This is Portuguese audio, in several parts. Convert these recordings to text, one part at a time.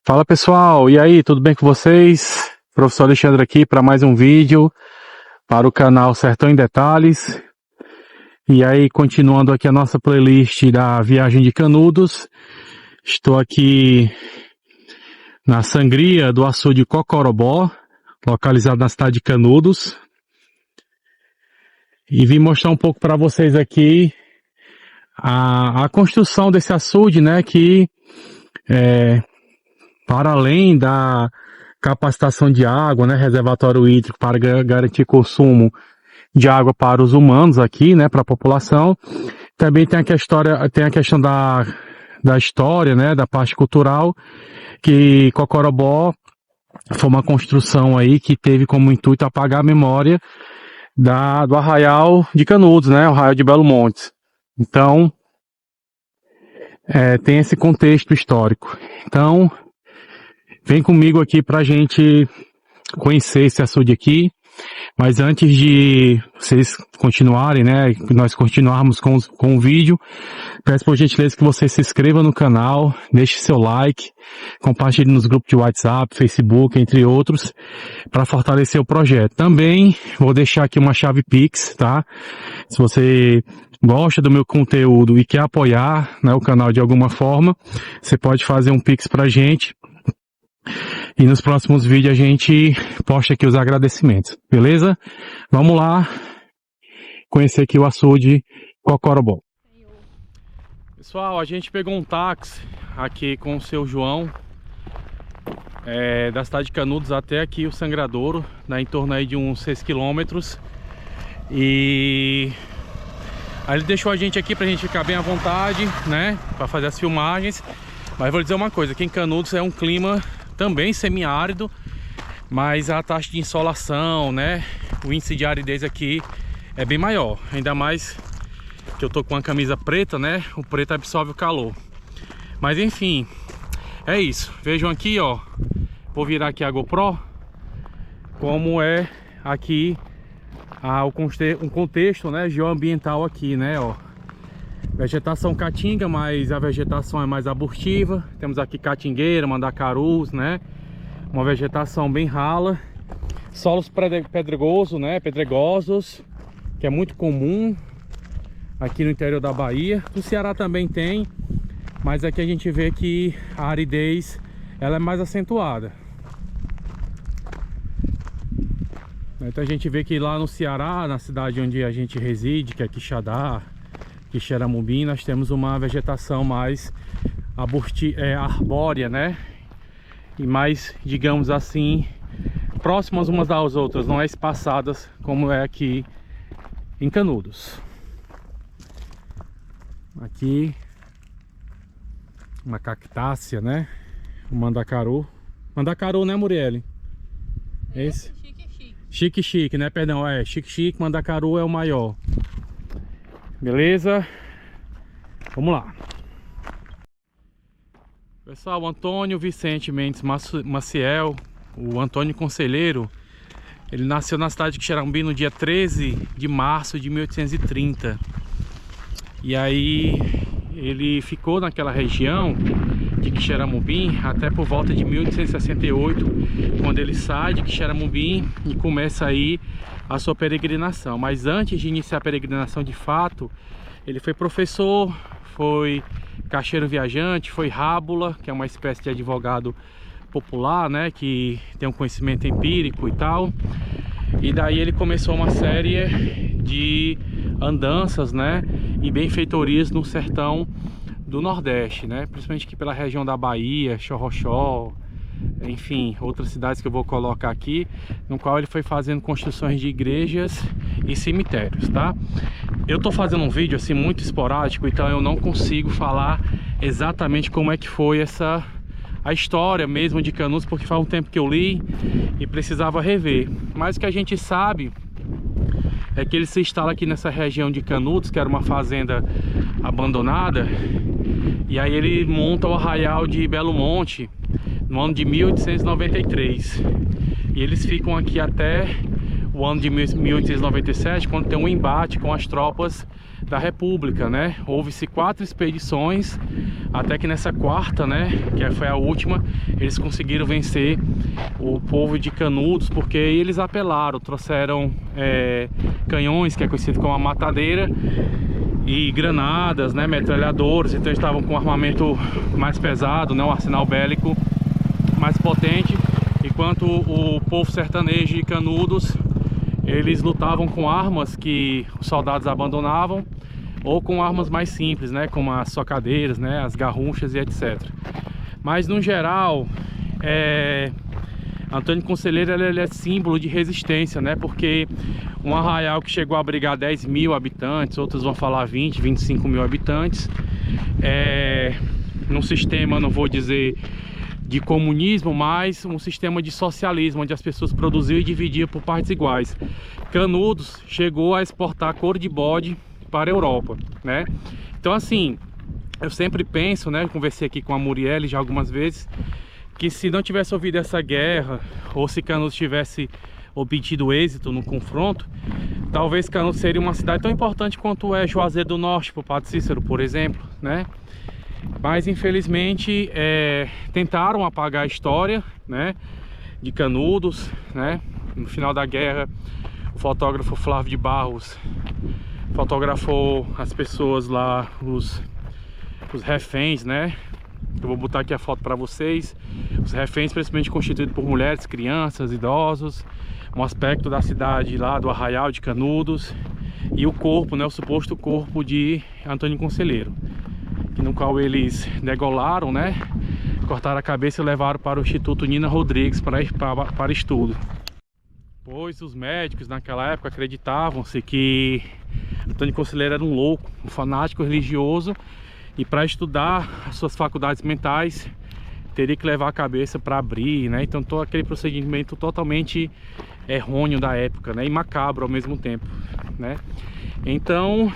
Fala pessoal, e aí, tudo bem com vocês? Professor Alexandre aqui para mais um vídeo para o canal Sertão em Detalhes. E aí, continuando aqui a nossa playlist da viagem de Canudos, estou aqui na sangria do açude Cocorobó, localizado na cidade de Canudos. E vim mostrar um pouco para vocês aqui a construção desse açude, né, que para além da capacitação de água, né, reservatório hídrico para garantir consumo de água para os humanos aqui, né, para a população. Também tem a questão da história, né, da parte cultural, que Cocorobó foi uma construção aí que teve como intuito apagar a memória do Arraial de Canudos, né, o Arraial de Belo Monte. Então, tem esse contexto histórico. Então, vem comigo aqui para a gente conhecer esse açude aqui. Mas antes de vocês continuarem, né, nós continuarmos com o vídeo, peço por gentileza que você se inscreva no canal, deixe seu like, compartilhe nos grupos de WhatsApp, Facebook, entre outros, para fortalecer o projeto. Também vou deixar aqui uma chave Pix, tá? Se você gosta do meu conteúdo e quer apoiar, né, o canal de alguma forma, você pode fazer um Pix pra gente. E nos próximos vídeos a gente posta aqui os agradecimentos, beleza? Vamos lá conhecer aqui o açude Cocorobó. Pessoal, a gente pegou um táxi aqui com o seu João, da cidade de Canudos até aqui o Sangradouro, né, em torno aí de uns 6 quilômetros. E aí ele deixou a gente aqui pra gente ficar bem à vontade, né, pra fazer as filmagens. Mas vou dizer uma coisa, aqui em Canudos é um clima também semiárido, mas a taxa de insolação, né, o índice de aridez aqui é bem maior. Ainda mais que eu tô com uma camisa preta, né, o preto absorve o calor. Mas enfim, é isso. Vejam aqui, ó, vou virar aqui a GoPro, como é aqui o contexto, né, geoambiental aqui, né, ó. Vegetação caatinga, mas a vegetação é mais arbustiva. Temos aqui catingueira, mandacarus, né? Uma vegetação bem rala. Solos pedregosos, né? Pedregosos, que é muito comum aqui no interior da Bahia. No Ceará também tem, mas aqui a gente vê que a aridez ela é mais acentuada. Então a gente vê que lá no Ceará, na cidade onde a gente reside, que é Quixadá, Quixeramobim, nós temos uma vegetação mais arbórea, né? E mais, digamos assim, próximas umas das outras, não é espaçadas como é aqui em Canudos. Aqui uma cactácea, né? O mandacaru. Mandacaru, né, Muriele? Esse? Chique, né? Perdão, chique, mandacaru é o maior. Beleza? Vamos lá. Pessoal, o Antônio Vicente Mendes Maciel, o Antônio Conselheiro, ele nasceu na cidade de Quixeramobim no dia 13 de março de 1830. E aí ele ficou naquela região de Quixeramobim até por volta de 1868, quando ele sai de Quixeramobim e começa aí a sua peregrinação. Mas antes de iniciar a peregrinação de fato, ele foi professor, foi caixeiro viajante, foi rábula, que é uma espécie de advogado popular, né, que tem um conhecimento empírico e tal. E daí ele começou uma série de andanças, né, e benfeitorias no sertão do Nordeste, né, principalmente aqui pela região da Bahia, Xorroxó, enfim, outras cidades que eu vou colocar aqui, no qual ele foi fazendo construções de igrejas e cemitérios, tá? Eu tô fazendo um vídeo assim muito esporádico, então eu não consigo falar exatamente como é que foi a história mesmo de Canudos, porque faz um tempo que eu li e precisava rever. Mas o que a gente sabe é que ele se instala aqui nessa região de Canudos, que era uma fazenda abandonada, e aí ele monta o Arraial de Belo Monte no ano de 1893. E eles ficam aqui até o ano de 1897, quando tem um embate com as tropas da República, né? Houve-se 4 expedições, até que nessa quarta, né, que foi a última, eles conseguiram vencer o povo de Canudos, porque eles apelaram, trouxeram canhões, que é conhecido como a matadeira, e granadas, né, metralhadores. Então eles estavam com um armamento mais pesado, né, um arsenal bélico mais potente, enquanto o povo sertanejo de Canudos, eles lutavam com armas que os soldados abandonavam, ou com armas mais simples, né, como as socadeiras, né, as garrunchas e etc. Mas no geral, Antônio Conselheiro ele é símbolo de resistência, né, porque um arraial que chegou a abrigar 10 mil habitantes, outros vão falar 20, 25 mil habitantes, num sistema, não vou dizer de comunismo, mas um sistema de socialismo, onde as pessoas produziam e dividiam por partes iguais. Canudos chegou a exportar couro de bode para a Europa, né? Então assim, eu sempre penso, né, conversei aqui com a Murielle já algumas vezes, que se não tivesse havido essa guerra, ou se Canudos tivesse obtido êxito no confronto, talvez Canudos seria uma cidade tão importante quanto é Juazeiro do Norte, para o Padre Cícero, por exemplo, né? Mas infelizmente tentaram apagar a história, né, de Canudos, né? No final da guerra, o fotógrafo Flávio de Barros fotografou as pessoas lá, os reféns, né? Eu vou botar aqui a foto para vocês. Os reféns, principalmente constituídos por mulheres, crianças, idosos, um aspecto da cidade lá do arraial de Canudos, e o corpo, né, o suposto corpo de Antônio Conselheiro, no qual eles degolaram, né, cortaram a cabeça e levaram para o Instituto Nina Rodrigues para estudo. Pois os médicos naquela época acreditavam-se que Antônio Conselheiro era um louco, um fanático religioso, e para estudar as suas faculdades mentais teria que levar a cabeça para abrir, né? Então todo aquele procedimento totalmente errôneo da época, né, e macabro ao mesmo tempo, né? Então,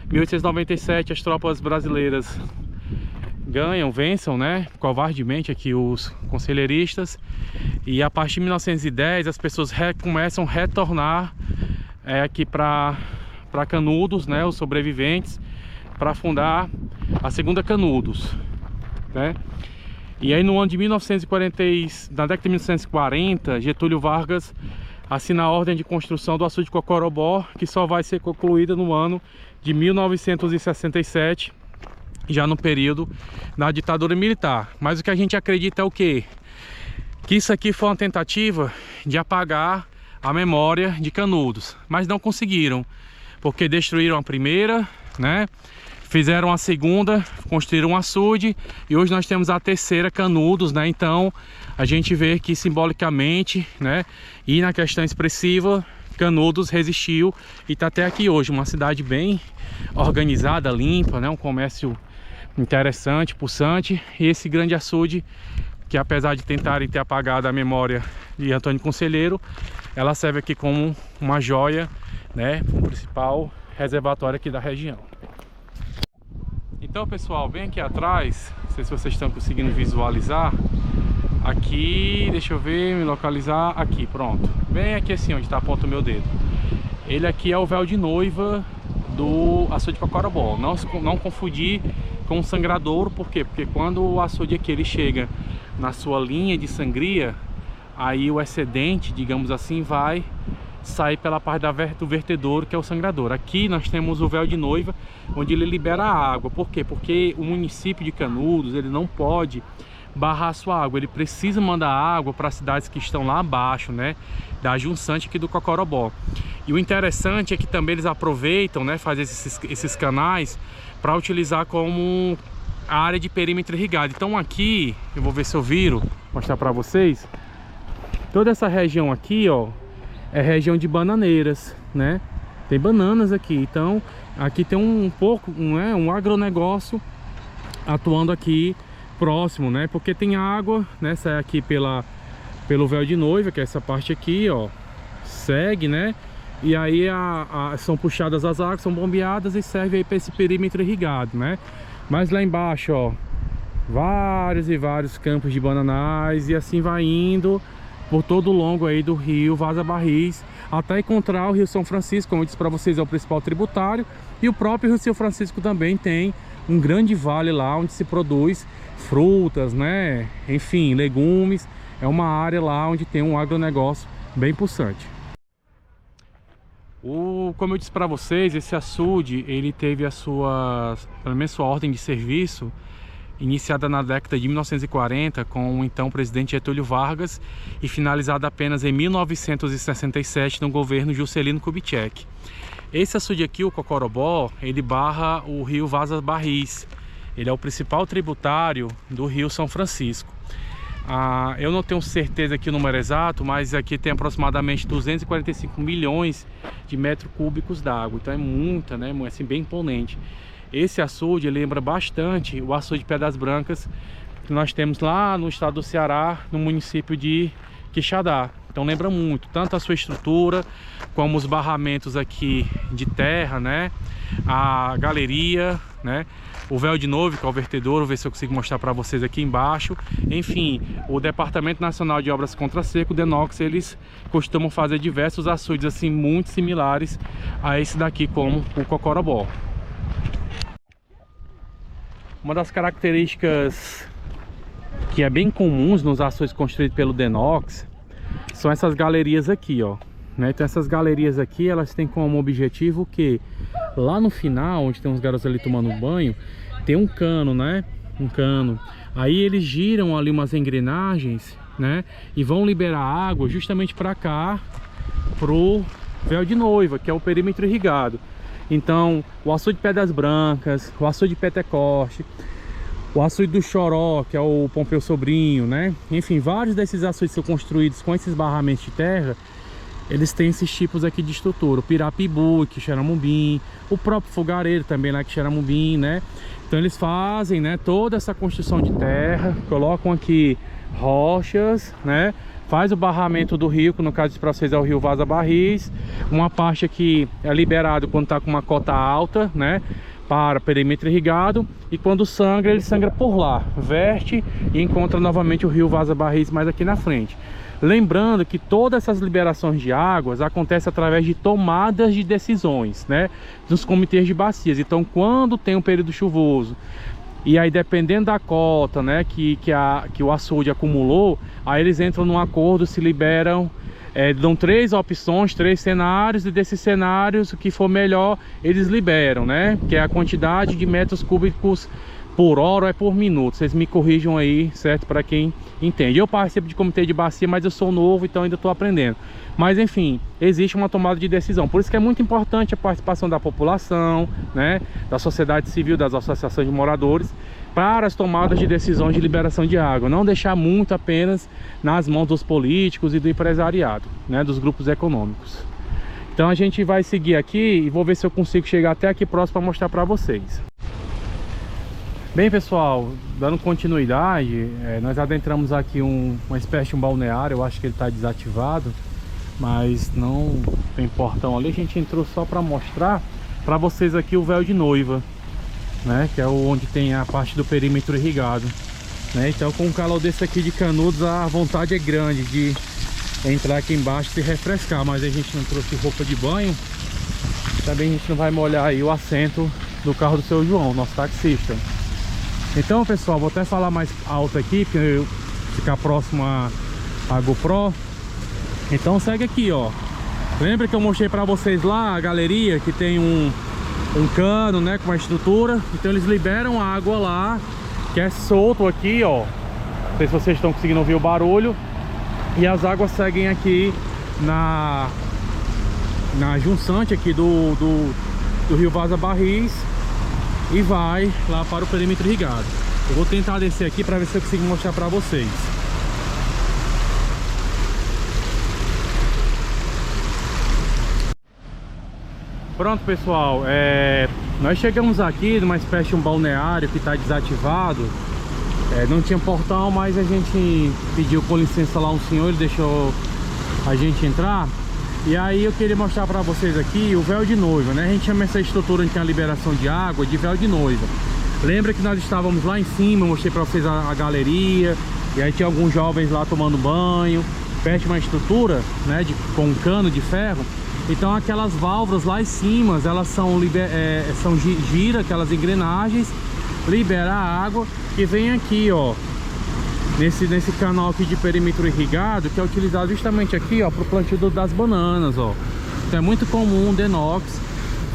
1897, as tropas brasileiras vencem, né, covardemente aqui os conselheiristas, e a partir de 1910 as pessoas começam a retornar aqui para Canudos, né, os sobreviventes, para fundar a segunda Canudos, né? E aí no ano de 1940, na década de 1940, Getúlio Vargas assina a ordem de construção do açude de Cocorobó, que só vai ser concluída no ano de 1967, já no período da ditadura militar. Mas o que a gente acredita é o quê? Que isso aqui foi uma tentativa de apagar a memória de Canudos, mas não conseguiram, porque destruíram a primeira, né? Fizeram a segunda, construíram um açude, e hoje nós temos a terceira Canudos, né? Então a gente vê que simbolicamente, né, e na questão expressiva, Canudos resistiu e está até aqui hoje, uma cidade bem organizada, limpa, né? Um comércio interessante, pulsante, e esse grande açude, que apesar de tentarem ter apagado a memória de Antônio Conselheiro, ela serve aqui como uma joia, né, o principal reservatório aqui da região. Então pessoal, bem aqui atrás, não sei se vocês estão conseguindo visualizar, aqui, deixa eu ver, me localizar, aqui, pronto, bem aqui assim, onde está a ponta do meu dedo. Ele aqui é o véu de noiva do açude de Cocorobó, não confundir com o sangradouro. Por quê? Porque quando o açude aqui ele chega na sua linha de sangria, aí o excedente, digamos assim, vai sair pela parte do vertedouro, que é o sangradouro. Aqui nós temos o véu de noiva, onde ele libera a água. Por quê? Porque o município de Canudos, ele não pode barrar a sua água, ele precisa mandar água para as cidades que estão lá abaixo, né, da junçante aqui do Cocorobó. E o interessante é que também eles aproveitam, né, fazer esses canais para utilizar como a área de perímetro irrigado. Então aqui, eu vou ver se eu viro, mostrar para vocês, toda essa região aqui, ó, é região de bananeiras, né? Tem bananas aqui, então aqui tem um agronegócio atuando aqui próximo, né? Porque tem água, né? Sai aqui pelo véu de noiva, que é essa parte aqui, ó, segue, né? E aí são puxadas as águas, são bombeadas e serve aí para esse perímetro irrigado, né? Mas lá embaixo, ó, vários e vários campos de bananais, e assim vai indo por todo o longo aí do rio Vaza Barris, até encontrar o Rio São Francisco. Como eu disse para vocês, é o principal tributário, e o próprio Rio São Francisco também tem um grande vale lá onde se produz frutas, né, enfim, legumes. É uma área lá onde tem um agronegócio bem pulsante. Como eu disse para vocês, esse açude, ele teve a sua, pelo menos sua ordem de serviço iniciada na década de 1940 com o então presidente Getúlio Vargas e finalizada apenas em 1967 no governo Juscelino Kubitschek. Esse açude aqui, o Cocorobó, ele barra o rio Vaza Barris. Ele é o principal tributário do Rio São Francisco. Eu não tenho certeza aqui o número exato, mas aqui tem aproximadamente 245 milhões de metros cúbicos d'água. Então é muita, né? Assim, bem imponente. Esse açude lembra bastante o açude de Pedras Brancas que nós temos lá no estado do Ceará, no município de Quixadá. Então lembra muito, tanto a sua estrutura, como os barramentos aqui de terra, né? A galeria, né? O véu de noiva, que é o vertedouro, vou ver se eu consigo mostrar para vocês aqui embaixo. Enfim, o Departamento Nacional de Obras Contra Seco, o DENOX, eles costumam fazer diversos açudes assim muito similares a esse daqui, como o Cocorobó. Uma das características que é bem comuns nos açudes construídos pelo DENOX são essas galerias aqui, ó, né? Então essas galerias aqui, elas têm como objetivo que lá no final, onde tem uns garotos ali tomando banho, tem um cano, né? Um cano. Aí eles giram ali umas engrenagens, né? E vão liberar água justamente para cá, pro véu de noiva, que é o perímetro irrigado. Então, o açude de Pedras Brancas, o açude de Pentecoste, o açude do Choró, que é o Pompeu Sobrinho, né? Enfim, vários desses açudes são construídos com esses barramentos de terra. Eles têm esses tipos aqui de estrutura. O Pirapibu, Quixeramobim, o próprio Fogareiro também lá, Quixeramobim, né? Então eles fazem, né, toda essa construção de terra, colocam aqui rochas, né? Faz o barramento do rio, que no caso para vocês é o rio Vaza Barris. Uma parte aqui é liberado quando está com uma cota alta, né? Para perímetro irrigado, e quando sangra, ele sangra por lá, verte e encontra novamente o rio Vaza Barris mais aqui na frente. Lembrando que todas essas liberações de águas acontecem através de tomadas de decisões, né, dos comitês de bacias. Então, quando tem um período chuvoso, e aí dependendo da cota, né, que o açude acumulou, aí eles entram num acordo, se liberam, dão 3 opções, 3 cenários, e desses cenários, o que for melhor, eles liberam, né? Que é a quantidade de metros cúbicos por hora ou é por minuto. Vocês me corrijam aí, certo? Para quem entende. Eu participo de comitê de bacia, mas eu sou novo, então ainda estou aprendendo. Mas enfim, existe uma tomada de decisão. Por isso que é muito importante a participação da população, né? Da sociedade civil, das associações de moradores, para as tomadas de decisões de liberação de água. Não deixar muito apenas nas mãos dos políticos e do empresariado, né, dos grupos econômicos. Então a gente vai seguir aqui e vou ver se eu consigo chegar até aqui próximo para mostrar para vocês. Bem, pessoal, dando continuidade, nós adentramos aqui uma espécie de um balneário. Eu acho que ele está desativado, mas não tem portão ali. A gente entrou só para mostrar para vocês aqui o véu de noiva, né, que é onde tem a parte do perímetro irrigado, né? Então, com o calor desse aqui de Canudos, a vontade é grande de entrar aqui embaixo e se refrescar, mas a gente não trouxe roupa de banho. Também a gente não vai molhar aí o assento do carro do seu João, nosso taxista. Então, pessoal, vou até falar mais alto aqui, para eu ficar próximo a GoPro. Então segue aqui, ó. Lembra que eu mostrei para vocês lá a galeria que tem um cano, né, com uma estrutura. Então eles liberam a água lá, que é solto aqui, ó. Não sei se vocês estão conseguindo ouvir o barulho. E as águas seguem aqui na junçante aqui do rio Vaza Barris e vai lá para o perímetro irrigado. Eu vou tentar descer aqui para ver se eu consigo mostrar para vocês. Pronto, pessoal, nós chegamos aqui numa espécie de um balneário que está desativado. Não tinha portão, mas a gente pediu com licença lá um senhor, ele deixou a gente entrar. E aí eu queria mostrar para vocês aqui o véu de noiva, né? A gente chama essa estrutura onde tem a liberação de água de véu de noiva. Lembra que nós estávamos lá em cima, eu mostrei para vocês a galeria, e aí tinha alguns jovens lá tomando banho. repete uma estrutura, né, com um cano de ferro. Então aquelas válvulas lá em cima, elas gira aquelas engrenagens, libera a água e vem aqui, ó, nesse canal aqui de perímetro irrigado, que é utilizado justamente aqui, ó, para o plantio das bananas, ó. Então é muito comum o Denox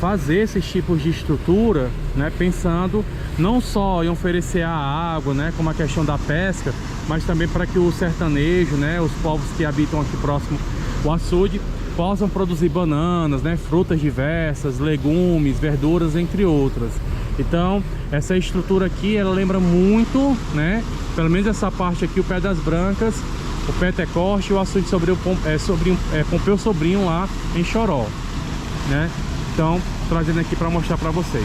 fazer esses tipos de estrutura, né, pensando não só em oferecer a água, né, como a questão da pesca, mas também para que o sertanejo, né, os povos que habitam aqui próximo ao açude, possam produzir bananas, né, frutas diversas, legumes, verduras, entre outras. Então essa estrutura aqui, ela lembra muito, né, pelo menos essa parte aqui, o Pé das Brancas, o Pentecoste e o açude Pompeu Sobrinho lá em Choró, né? Então trazendo aqui para mostrar para vocês.